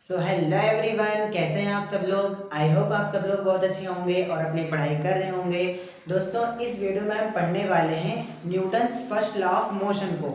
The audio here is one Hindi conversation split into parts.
हेलो एवरीवन, कैसे हैं आप सब लोग। आई होप आप सब लोग बहुत अच्छे होंगे और अपनी पढ़ाई कर रहे होंगे। दोस्तों, इस वीडियो में हम पढ़ने वाले हैं Newton's first law of motion को।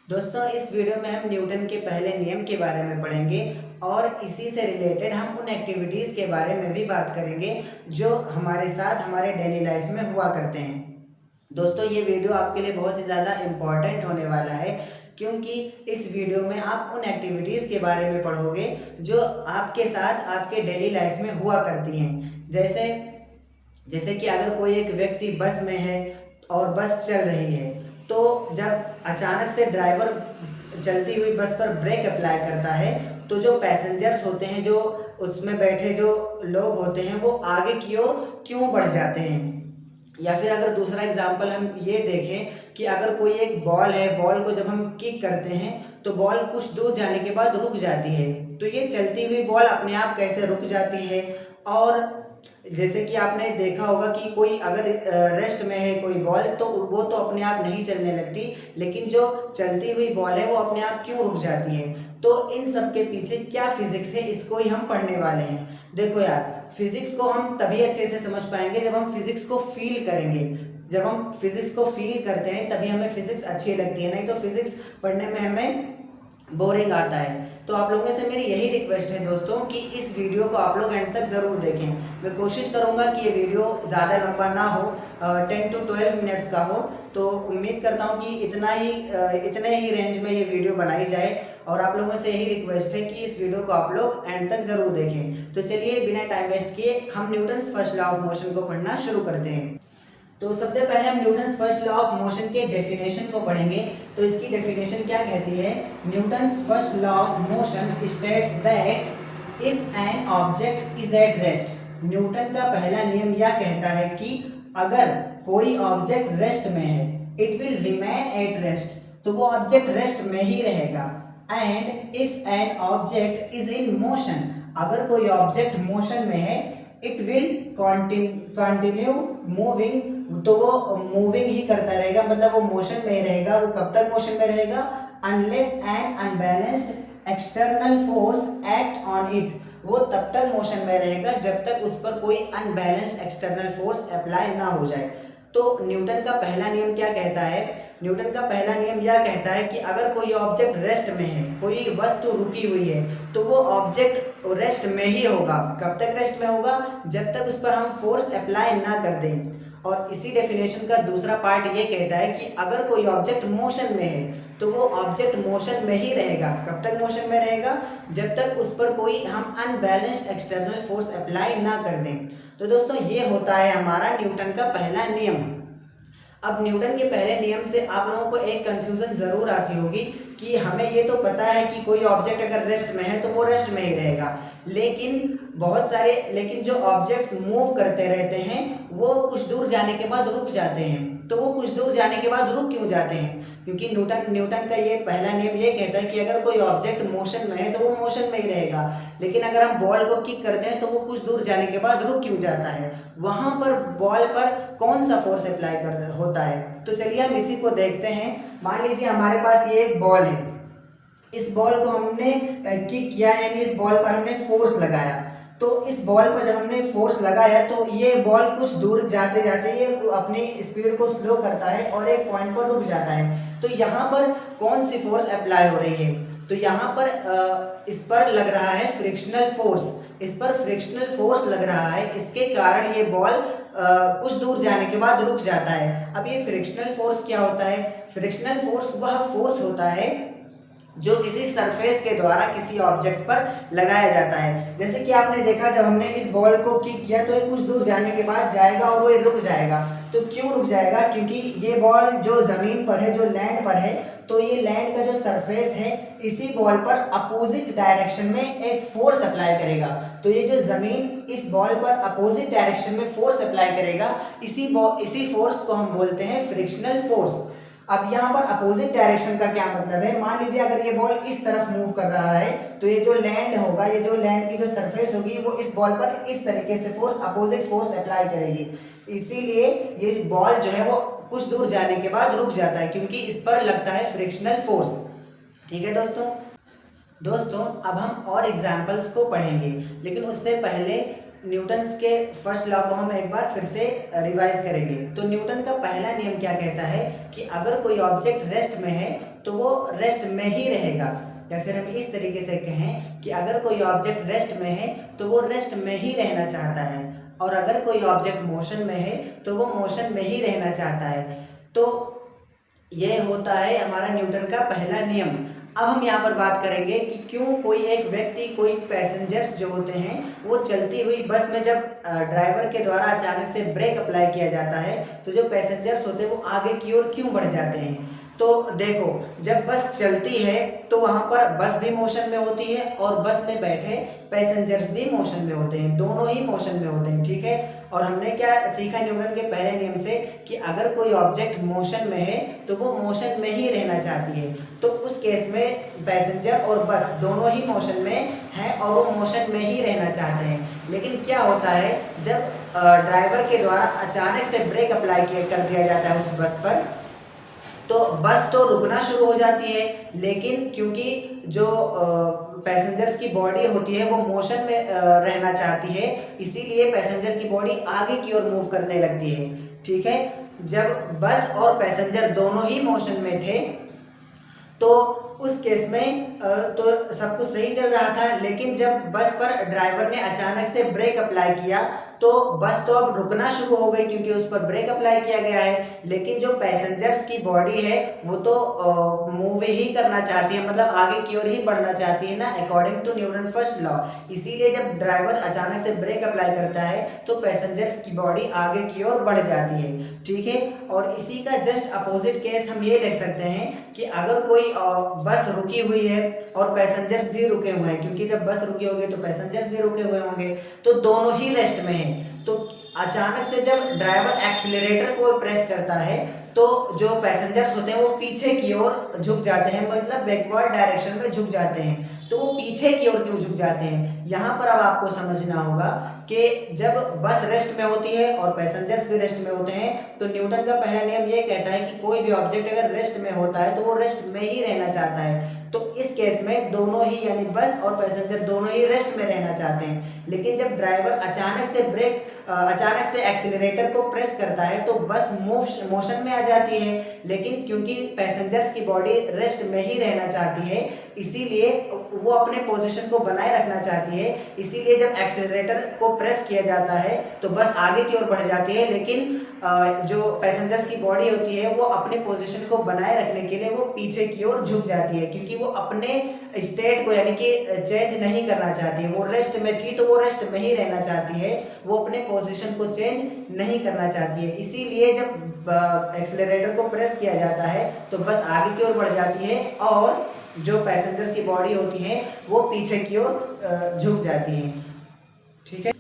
दोस्तों, इस वीडियो में हम न्यूटन के पहले नियम के बारे में पढ़ेंगे और इसी से रिलेटेड हम उन एक्टिविटीज़ के बारे में भी बात करेंगे जो हमारे साथ हमारे डेली लाइफ में हुआ करते हैं। दोस्तों, ये वीडियो आपके लिए बहुत ही ज़्यादा इम्पॉर्टेंट होने वाला है, क्योंकि इस वीडियो में आप उन एक्टिविटीज़ के बारे में पढ़ोगे जो आपके साथ आपके डेली लाइफ में हुआ करती हैं। जैसे जैसे कि अगर कोई एक व्यक्ति बस में है और बस चल रही है, तो जब अचानक से ड्राइवर चलती हुई बस पर ब्रेक अप्लाई करता है, तो जो पैसेंजर्स होते हैं, जो उसमें बैठे जो लोग होते हैं, वो आगे की ओर क्यों बढ़ जाते हैं। या फिर अगर दूसरा एग्जाम्पल हम ये देखें कि अगर कोई एक बॉल है, बॉल को जब हम किक करते हैं तो बॉल कुछ दूर जाने के बाद रुक जाती है। तो ये चलती हुई बॉल अपने आप कैसे रुक जाती है। और जैसे कि आपने देखा होगा कि कोई अगर रेस्ट में है कोई बॉल, तो वो तो अपने आप नहीं चलने लगती, लेकिन जो चलती हुई बॉल है वो अपने आप क्यों रुक जाती है। तो इन सब के पीछे क्या फिजिक्स है, इसको ही हम पढ़ने वाले हैं। देखो यार, फिजिक्स को हम तभी अच्छे से समझ पाएंगे जब हम फिजिक्स को फील करेंगे। जब हम फिजिक्स को फील करते हैं तभी हमें फिजिक्स अच्छी लगती है, नहीं तो फिजिक्स पढ़ने में हमें बोरिंग आता है। तो आप लोगों से मेरी यही रिक्वेस्ट है दोस्तों कि इस वीडियो को आप लोग एंड तक ज़रूर देखें। मैं कोशिश करूंगा कि ये वीडियो ज़्यादा लंबा ना हो, 10 to 12 मिनट्स का हो। तो उम्मीद करता हूँ कि इतने ही रेंज में ये वीडियो बनाई जाए, और आप लोगों से यही रिक्वेस्ट है कि इस वीडियो को आप लोग एंड तक ज़रूर देखें। तो चलिए बिना टाइम वेस्ट किए हम Newton's first law of motion को पढ़ना शुरू करते हैं। तो सबसे पहले हम Newton's first law of motion के डेफिनेशन को पढ़ेंगे। तो इसकी डेफिनेशन क्या कहती है। Newton's first law of motion states that if an object is at rest. Newton का पहला नियम यह कहता है कि अगर कोई ऑब्जेक्ट रेस्ट में है, it will remain at rest, तो वो ऑब्जेक्ट रेस्ट में ही रहेगा। And if an object is in motion, अगर कोई ऑब्जेक्ट मोशन में है, इट विल कंटिन्यू मूविंग, तो वो मूविंग ही करता रहेगा, मतलब वो मोशन में ही रहेगा। वो कब तक मोशन में रहेगा। Unless N unbalanced external force act on it, वो तब तक मोशन में रहेगा जब तक उस पर कोई अनबैलेंस्ड एक्सटर्नल फोर्स अप्लाई ना हो जाए। तो न्यूटन का पहला नियम क्या कहता है। न्यूटन का पहला नियम यह कहता है कि अगर कोई ऑब्जेक्ट रेस्ट में है, कोई वस्तु रुकी हुई है, तो वो ऑब्जेक्ट रेस्ट में ही होगा। कब तक रेस्ट में होगा। जब तक उस पर हम फोर्स अप्लाई ना कर दें। और इसी डेफिनेशन का दूसरा पार्ट ये कहता है कि अगर कोई ऑब्जेक्ट मोशन में है, तो वो ऑब्जेक्ट मोशन में ही रहेगा। कब तक मोशन में रहेगा। जब तक उस पर कोई हम अनबैलेंस्ड एक्सटर्नल फोर्स अप्लाई ना कर दें। तो दोस्तों, ये होता है हमारा न्यूटन का पहला नियम। अब न्यूटन के पहले नियम से आप लोगों को एक कंफ्यूजन जरूर आती होगी कि हमें ये तो पता है कि कोई ऑब्जेक्ट अगर रेस्ट में है तो वो रेस्ट में ही रहेगा, लेकिन जो ऑब्जेक्ट्स मूव करते रहते हैं वो कुछ दूर जाने के बाद रुक जाते हैं। तो वो कुछ दूर जाने के बाद रुक क्यों जाते हैं। क्योंकि न्यूटन का ये पहला नियम ये कहता है कि अगर कोई ऑब्जेक्ट मोशन में है तो वो मोशन में ही रहेगा, लेकिन अगर हम बॉल को किक करते हैं तो वो कुछ दूर जाने के बाद रुक क्यों जाता है। वहां पर बॉल पर कौन सा फोर्स अप्लाई कर होता है। तो चलिए हम इसी को देखते हैं। मान लीजिए हमारे पास ये एक बॉल है, इस बॉल को हमने किक किया, यानी इस बॉल पर हमने फोर्स लगाया। तो इस बॉल पर जब हमने फोर्स लगाया तो ये बॉल कुछ दूर जाते जाते ये अपनी स्पीड को स्लो करता है और एक पॉइंट पर रुक जाता है। तो यहाँ पर कौन सी फोर्स अप्लाई हो रही है। तो यहाँ पर इस पर लग रहा है फ्रिक्शनल फोर्स। इस पर फ्रिक्शनल फोर्स लग रहा है, इसके कारण ये बॉल कुछ दूर जाने के बाद रुक जाता है। अब ये फ्रिक्शनल फोर्स क्या होता है। फ्रिक्शनल फोर्स वह फोर्स होता है जो किसी सरफेस के द्वारा किसी ऑब्जेक्ट पर लगाया जाता है। जैसे कि आपने देखा, जब हमने इस बॉल को किक किया तो ये कुछ दूर जाने के बाद जाएगा और वो रुक जाएगा। तो क्यों रुक जाएगा। क्योंकि ये बॉल जो जमीन पर है, जो लैंड पर है, तो ये लैंड का जो सरफेस है इसी बॉल पर अपोजिट डायरेक्शन में एक फोर्स अप्लाई करेगा। तो ये जो जमीन इस बॉल पर अपोजिट डायरेक्शन में फोर्स अप्लाई करेगा, इसी फोर्स को हम बोलते हैं फ्रिक्शनल फोर्स। अब यहाँ पर अपोजिट डायरेक्शन का क्या मतलब है। मान लीजिए अगर ये बॉल इस तरफ मूव कर रहा है, तो ये जो लैंड होगा, ये जो लैंड की जो सरफेस होगी, वो इस बॉल पर इस तरीके से फोर्स अपोजिट फोर्स अप्लाई करेगी। इसीलिए ये बॉल जो है वो कुछ दूर जाने के बाद रुक जाता है, क्योंकि इस पर लगता है फ्रिक्शनल फोर्स। ठीक है दोस्तों। दोस्तों अब हम और एग्जाम्पल्स को पढ़ेंगे, लेकिन उससे पहले न्यूटन्स के फर्स्ट लॉ को हम एक बार फिर से रिवाइज करेंगे। तो न्यूटन का पहला नियम क्या कहता है कि अगर कोई ऑब्जेक्ट रेस्ट में है तो वो रेस्ट में ही रहेगा, या फिर हम इस तरीके से कहें कि अगर कोई ऑब्जेक्ट रेस्ट में है तो वो रेस्ट में ही रहना चाहता है, और अगर कोई ऑब्जेक्ट मोशन में है तो वो मोशन में ही रहना चाहता है। तो ये होता है हमारा न्यूटन का पहला नियम। अब हम यहाँ पर बात करेंगे कि क्यों कोई एक व्यक्ति, कोई पैसेंजर्स जो होते हैं, वो चलती हुई बस में जब ड्राइवर के द्वारा अचानक से ब्रेक अप्लाई किया जाता है तो जो पैसेंजर्स होते हैं वो आगे की ओर क्यों बढ़ जाते हैं। तो देखो, जब बस चलती है तो वहाँ पर बस भी मोशन में होती है और बस में बैठे पैसेंजर्स भी मोशन में होते हैं, दोनों ही मोशन में होते हैं, ठीक है। और हमने क्या सीखा न्यूटन के पहले नियम से कि अगर कोई ऑब्जेक्ट मोशन में है तो वो मोशन में ही रहना चाहती है। तो उस केस में पैसेंजर और बस दोनों ही मोशन में हैं और वो मोशन में ही रहना चाहते हैं। लेकिन क्या होता है, जब ड्राइवर के द्वारा अचानक से ब्रेक अप्लाई कर दिया जाता है उस बस पर, तो बस तो रुकना शुरू हो जाती है, लेकिन क्योंकि जो पैसेंजर्स की बॉडी होती है वो मोशन में रहना चाहती है, इसीलिए पैसेंजर की बॉडी आगे की ओर मूव करने लगती है, ठीक है। जब बस और पैसेंजर दोनों ही मोशन में थे तो उस केस में तो सब कुछ सही चल रहा था, लेकिन जब बस पर ड्राइवर ने अचानक से ब्रेक अप्लाई किया तो बस तो अब रुकना शुरू हो गई क्योंकि उस पर ब्रेक अप्लाई किया गया है। लेकिन जो पैसेंजर्स की बॉडी है वो तो मूव ही करना चाहती है, मतलब आगे की ओर ही बढ़ना चाहती है ना, according to Newton first law. इसीलिए जब ड्राइवर अचानक से ब्रेक अप्लाई करता है तो पैसेंजर्स की बॉडी आगे की ओर बढ़ जाती है, ठीक है। और इसी का जस्ट अपोजिट केस हम ये देख सकते हैं कि अगर कोई बस रुकी हुई है और पैसेंजर्स भी रुके हुए हैं, क्योंकि जब बस रुकी होगी तो पैसेंजर्स भी रुके हुए होंगे, तो दोनों ही रेस्ट में हैं। तो अचानक से जब ड्राइवर एक्सीलरेटर को प्रेस करता है तो जो पैसेंजर्स होते हैं वो पीछे की ओर झुक जाते हैं, मतलब बैकवर्ड डायरेक्शन में झुक जाते हैं। तो वो पीछे की ओर क्यों झुक जाते हैं, यहाँ पर अब आपको समझना होगा कि जब बस रेस्ट में होती है और पैसेंजर्स भी रेस्ट में होते हैं तो न्यूटन का पहला नियम ये कहता है कि कोई भी ऑब्जेक्ट अगर रेस्ट में होता है तो वो रेस्ट में ही रहना चाहता है। तो इस केस में दोनों ही, यानी बस और पैसेंजर दोनों ही रेस्ट में रहना चाहते हैं। लेकिन जब ड्राइवर अचानक से एक्सीलरेटर को प्रेस करता है तो बस मोशन में आ जाती है, लेकिन क्योंकि पैसेंजर्स की बॉडी रेस्ट में ही रहना चाहती है, इसीलिए वो अपने पोजीशन को बनाए रखना चाहती है, इसीलिए जब एक्सीलरेटर को प्रेस किया जाता है तो बस आगे की ओर बढ़ जाती है, लेकिन जो पैसेंजर्स की बॉडी होती है वो अपने पोजीशन को बनाए रखने के लिए वो पीछे की ओर झुक जाती है, क्योंकि वो अपने स्टेट को यानी कि चेंज नहीं करना चाहती है। वो रेस्ट में थी तो वो रेस्ट में ही रहना चाहती है, वो अपने पोजीशन को चेंज नहीं करना चाहती है। इसीलिए जब एक्सीलरेटर को प्रेस किया जाता है तो बस आगे की ओर बढ़ जाती है और जो पैसेंजर्स की बॉडी होती है वो पीछे की ओर झुक जाती है, ठीक है।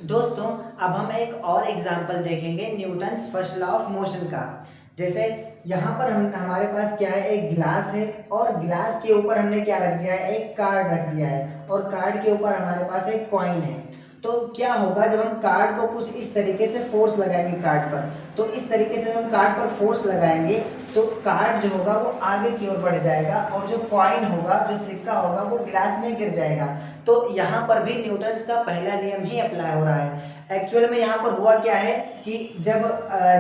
दोस्तों अब हम एक और एग्जांपल देखेंगे Newton's first law of motion का। जैसे यहाँ पर हमारे पास क्या है, एक ग्लास है और ग्लास के ऊपर हमने क्या रख दिया है, एक कार्ड रख दिया है, और कार्ड के ऊपर हमारे पास एक कॉइन है। तो क्या होगा, जब हम कार्ड को कुछ इस तरीके से फोर्स लगाएंगे कार्ड पर, तो इस तरीके से हम कार्ड पर फोर्स लगाएंगे तो कार्ड जो होगा वो आगे की ओर बढ़ जाएगा और जो कॉइन होगा, जो सिक्का होगा, वो ग्लास में गिर जाएगा। तो यहाँ पर भी न्यूटन्स का पहला नियम ही अप्लाई हो रहा है। एक्चुअल में यहाँ पर हुआ क्या है कि जब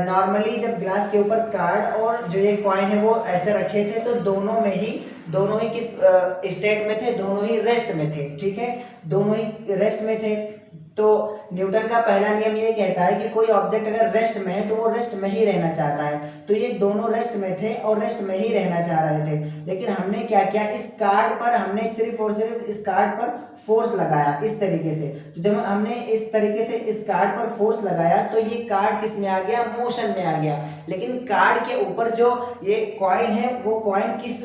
नॉर्मली जब ग्लास के ऊपर कार्ड और जो ये कॉइन है वो ऐसे रखे थे तो दोनों ही किस स्टेट में थे, दोनों ही रेस्ट में थे, ठीक है, दोनों ही रेस्ट में थे। तो न्यूटन का पहला नियम ये कहता है कि कोई ऑब्जेक्ट अगर रेस्ट में है तो वो रेस्ट में ही रहना चाहता है। तो ये दोनों रेस्ट में थे और रेस्ट में ही रहना चाह रहे थे, लेकिन हमने क्या किया, इस कार्ड पर हमने सिर्फ और सिर्फ इस कार्ड पर फोर्स लगाया इस तरीके से। तो जब हमने इस तरीके से इस कार्ड पर फोर्स लगाया तो ये कार्ड किस में आ गया, मोशन में आ गया। लेकिन कार्ड के ऊपर जो ये कॉइन है वो कॉइन किस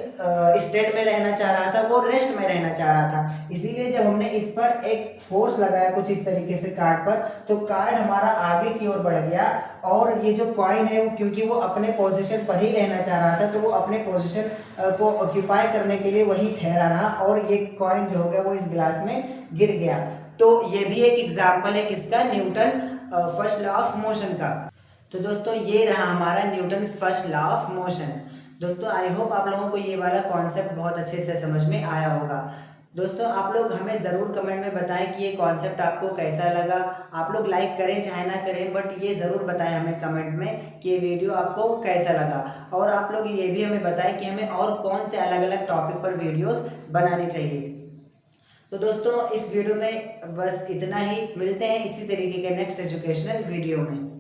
स्टेट में रहना चाह रहा था, वो रेस्ट में रहना चाह रहा था। इसीलिए जब हमने इस पर एक फोर्स लगाया कुछ इस तरीके से कार्ड पर, तो कार्ड हमारा आगे की ओर बढ़ गया और ये जो कॉइन है वो क्योंकि वो अपने पोजीशन पर ही रहना चाह रहा था तो वो अपने पोजीशन को ऑक्यूपाई करने के लिए वहीं ठहरा रहा और ये कॉइन जो हो गया वो इस ग्लास में गिर गया। तो ये भी एक एग्जाम्पल है किसका, Newton first law of motion का। तो दोस्तों ये रहा हमारा Newton first law of motion. दोस्तों आई होप आप लोगों को ये वाला कॉन्सेप्ट बहुत अच्छे से समझ में आया होगा। दोस्तों आप लोग हमें ज़रूर कमेंट में बताएं कि ये कॉन्सेप्ट आपको कैसा लगा। आप लोग लाइक करें चाहे ना करें, बट ये ज़रूर बताएं हमें कमेंट में कि ये वीडियो आपको कैसा लगा। और आप लोग ये भी हमें बताएं कि हमें और कौन से अलग अलग टॉपिक पर वीडियोस बनानी चाहिए। तो दोस्तों इस वीडियो में बस इतना ही, मिलते हैं इसी तरीके के नेक्स्ट एजुकेशनल वीडियो में।